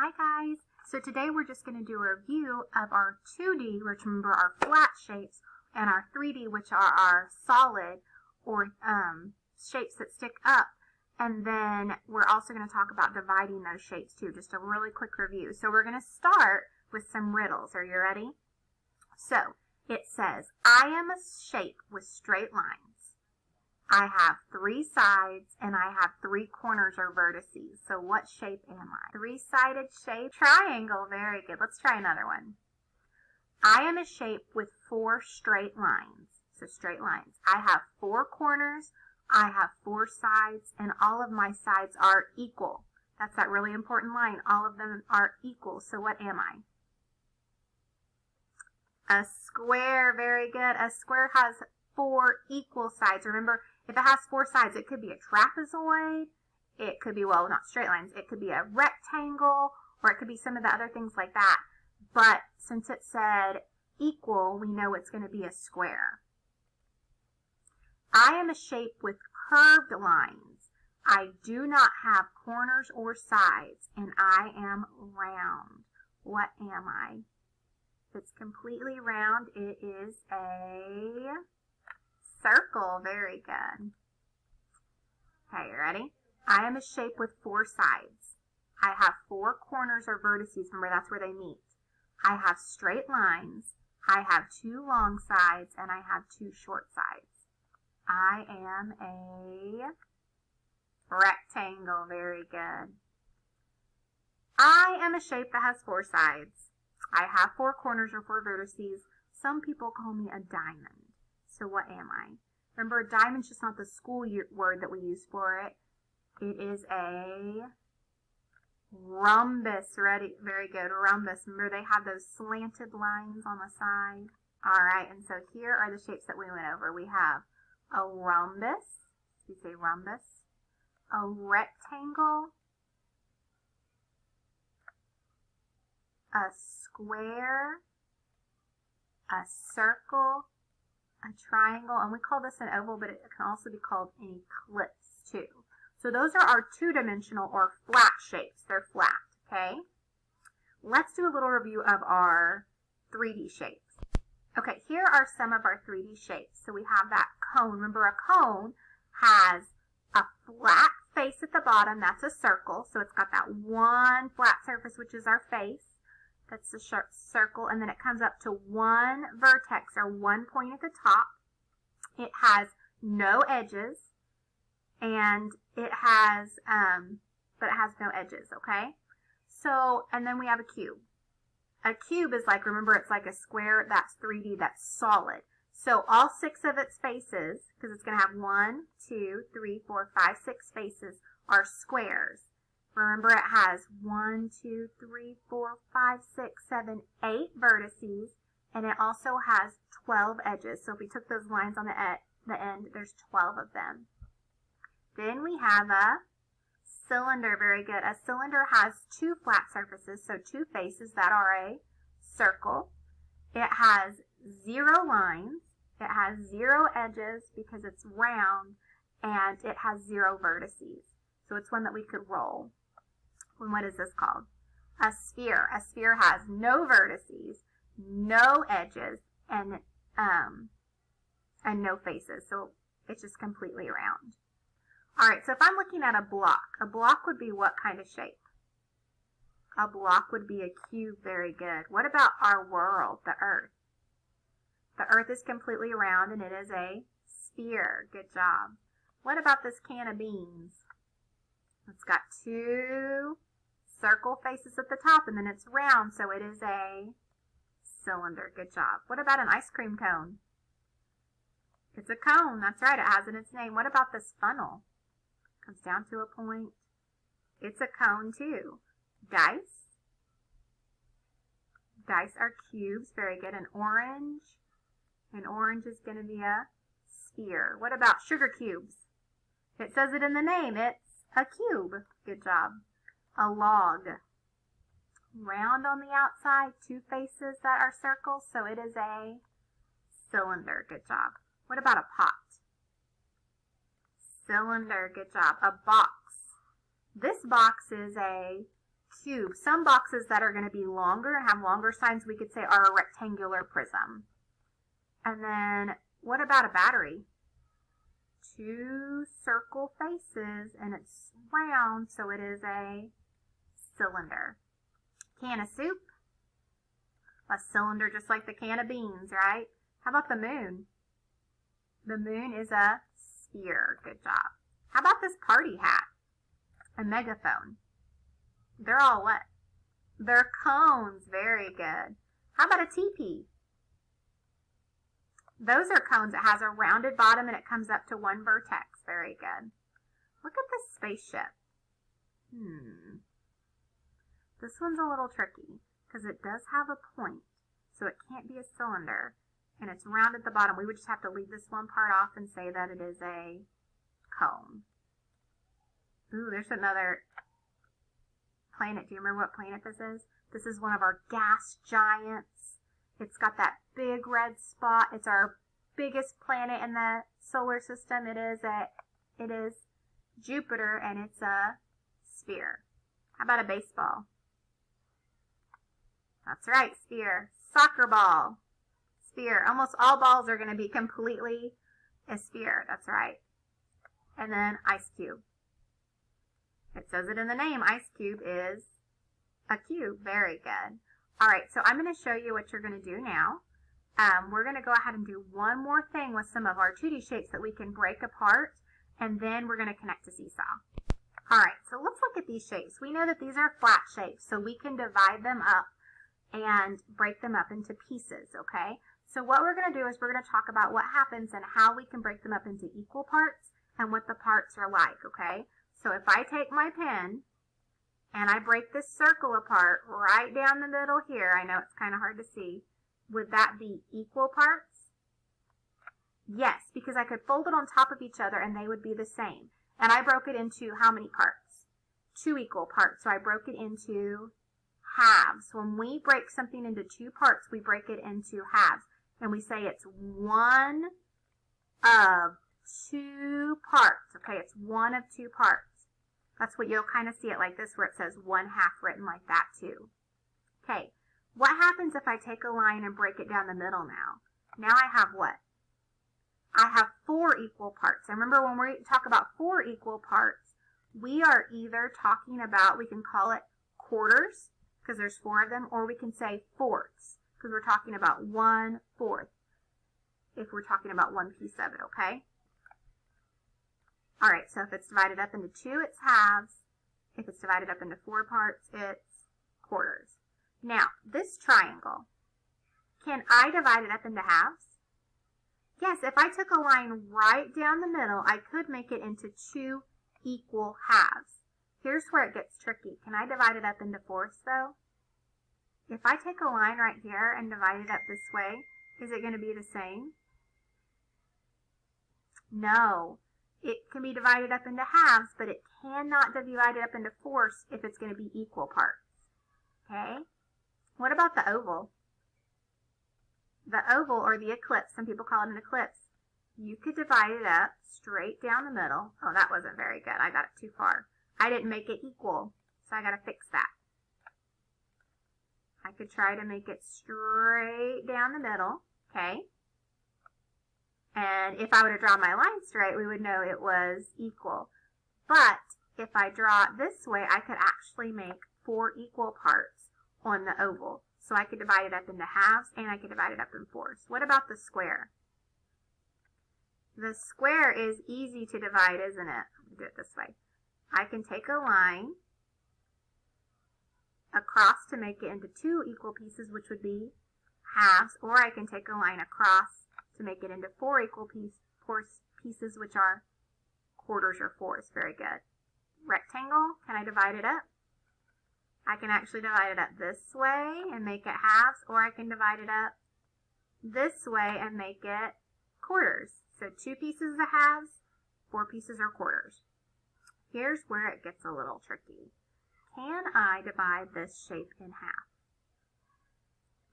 Hi guys! So today we're just going to do a review of our 2D, which remember are flat shapes, and our 3D, which are our solid or shapes that stick up. And then we're also going to talk about dividing those shapes too, just a really quick review. So we're going to start with some riddles. Are you ready? So it says, I am a shape with straight lines. I have 3 sides and I have 3 corners or vertices. So what shape am I? 3-sided shape. Triangle. Very good. Let's try another one. I am a shape with 4 straight lines. So straight lines. I have 4 corners. I have 4 sides and all of my sides are equal. That's that really important line. All of them are equal. So what am I? A square. Very good. A square has 4 equal sides. Remember, if it has 4 sides, it could be a trapezoid, it could be, well, not straight lines, it could be a rectangle, or it could be some of the other things like that. But since it said equal, we know it's going to be a square. I am a shape with curved lines. I do not have corners or sides, and I am round. What am I? If it's completely round, it is a circle. Very good. Okay, you ready? I am a shape with 4 sides. I have 4 corners or vertices. Remember, that's where they meet. I have straight lines. I have 2 long sides, and I have 2 short sides. I am a rectangle. Very good. I am a shape that has 4 sides. I have 4 corners or 4 vertices. Some people call me a diamond. So what am I? Remember, a diamond's just not the school word that we use for it. It is a rhombus. Ready? Very good. Rhombus. Remember, they have those slanted lines on the side. All right, and so here are the shapes that we went over. We have a rhombus. We say rhombus. A rectangle. A square. A circle. A triangle, and we call this an oval, but it can also be called an ellipse too. So those are our 2-dimensional or flat shapes. They're flat, okay? Let's do a little review of our 3D shapes. Okay, here are some of our 3D shapes. So we have that cone. Remember, a cone has a flat face at the bottom. That's a circle. So it's got that one flat surface, which is our face. That's the circle, and then it comes up to one vertex or one point at the top. It has no edges, and it has, but it has no edges, okay? So, and then we have a cube. A cube is like, remember, it's like a square. That's 3D, that's solid. So all 6 of its faces, because it's going to have 1, 2, 3, 4, 5, 6 faces, are squares. Remember, it has 1, 2, 3, 4, 5, 6, 7, 8 vertices, and it also has 12 edges. So if we took those lines on the end, there's 12 of them. Then we have a cylinder. Very good. A cylinder has 2 flat surfaces, so 2 faces that are a circle. It has 0 lines. It has 0 edges because it's round, and it has 0 vertices. So it's one that we could roll. And what is this called? A sphere. A sphere has no vertices, no edges, and no faces. So it's just completely round. All right, so if I'm looking at a block would be what kind of shape? A block would be a cube. Very good. What about our world, the earth? The earth is completely round, and it is a sphere. Good job. What about this can of beans? It's got 2 circle faces at the top, and then it's round, so it is a cylinder. Good job. What about an ice cream cone? It's a cone. That's right. It has in its name. What about this funnel? Comes down to a point. It's a cone too. Dice. Dice are cubes. Very good. An orange. An orange is going to be a sphere. What about sugar cubes? It says it in the name. It's a cube. Good job. A log. Round on the outside, 2 faces that are circles, so it is a cylinder. Good job. What about a pot? Cylinder. Good job. A box. This box is a cube. Some boxes that are going to be longer and have longer signs we could say are a rectangular prism. And then what about a battery? 2 circle faces and it's round, so it is a cylinder. Can of soup? A cylinder just like the can of beans, right? How about the moon? The moon is a sphere. Good job. How about this party hat? A megaphone. They're all what? They're cones. Very good. How about a teepee? Those are cones. It has a rounded bottom and it comes up to one vertex. Very good. Look at this spaceship. This one's a little tricky because it does have a point, so it can't be a cylinder, and it's round at the bottom. We would just have to leave this one part off and say that it is a cone. Ooh, there's another planet. Do you remember what planet this is? This is one of our gas giants. It's got that big red spot. It's our biggest planet in the solar system. It is Jupiter, and it's a sphere. How about a baseball? That's right, sphere. Soccer ball. Sphere. Almost all balls are going to be completely a sphere. That's right. And then ice cube. It says it in the name. Ice cube is a cube. Very good. All right, so I'm going to show you what you're going to do now. We're going to go ahead and do one more thing with some of our 2D shapes that we can break apart, and then we're going to connect to Seesaw. All right, so let's look at these shapes. We know that these are flat shapes, so we can divide them up and break them up into pieces, okay? So what we're going to do is we're going to talk about what happens and how we can break them up into equal parts and what the parts are like, okay? So if I take my pen and I break this circle apart right down the middle here, I know it's kind of hard to see, would that be equal parts? Yes, because I could fold it on top of each other and they would be the same. And I broke it into how many parts? 2 equal parts. So I broke it into halves. When we break something into 2 parts, we break it into halves. And we say it's one of 2 parts. Okay, it's one of 2 parts. That's what you'll kind of see it like this, where it says 1/2 written like that too. Okay, what happens if I take a line and break it down the middle now? Now I have what? I have 4 equal parts. And remember, when we talk about 4 equal parts, we are either talking about, we can call it quarters, because there's 4 of them, or we can say fourths, because we're talking about 1/4, if we're talking about one piece of it, okay? All right, so if it's divided up into 2, it's halves. If it's divided up into 4 parts, it's quarters. Now, this triangle, can I divide it up into halves? Yes, if I took a line right down the middle, I could make it into 2 equal halves. Here's where it gets tricky. Can I divide it up into fourths, though? If I take a line right here and divide it up this way, is it going to be the same? No. It can be divided up into halves, but it cannot be divided up into fourths if it's going to be equal parts. Okay? What about the oval? The oval, or the ellipse, some people call it an ellipse. You could divide it up straight down the middle. Oh, that wasn't very good. I got it too far. I didn't make it equal, so I got to fix that. I could try to make it straight down the middle, okay? And if I were to draw my line straight, we would know it was equal. But if I draw it this way, I could actually make 4 equal parts on the oval. So I could divide it up into halves, and I could divide it up in fourths. What about the square? The square is easy to divide, isn't it? Let me do it this way. I can take a line across to make it into 2 equal pieces, which would be halves, or I can take a line across to make it into 4 equal pieces, which are quarters or fourths. Very good. Rectangle, can I divide it up? I can actually divide it up this way and make it halves, or I can divide it up this way and make it quarters. So 2 pieces are halves, 4 pieces are quarters. Here's where it gets a little tricky. Can I divide this shape in half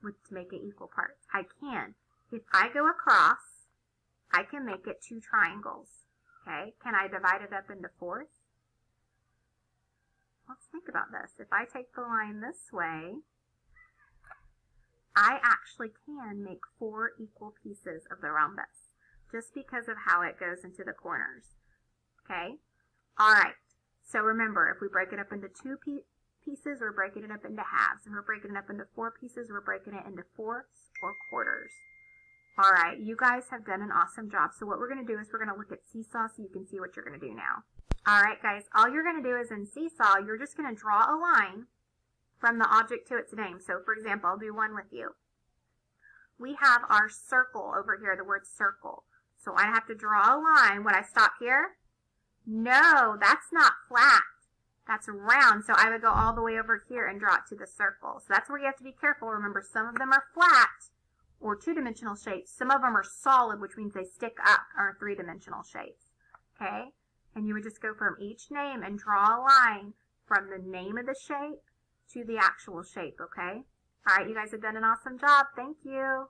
to make it equal parts? I can. If I go across, I can make it 2 triangles. Okay, can I divide it up into fourths? let's think about this. If I take the line this way, I actually can make 4 equal pieces of the rhombus just because of how it goes into the corners. Okay? All right. So remember, if we break it up into 2 pieces, we're breaking it up into halves. If we're breaking it up into 4 pieces, we're breaking it into fourths or quarters. All right, you guys have done an awesome job. So what we're going to do is we're going to look at Seesaw so you can see what you're going to do now. All right, guys, all you're going to do is in Seesaw, you're just going to draw a line from the object to its name. So, for example, I'll do one with you. We have our circle over here, the word circle. So I have to draw a line. Would I stop here? No, that's not flat. That's round. So I would go all the way over here and draw it to the circle. So that's where you have to be careful. Remember, some of them are flat or 2-dimensional shapes. Some of them are solid, which means they stick up, or 3-dimensional shapes. Okay? And you would just go from each name and draw a line from the name of the shape to the actual shape, okay? All right, you guys have done an awesome job. Thank you.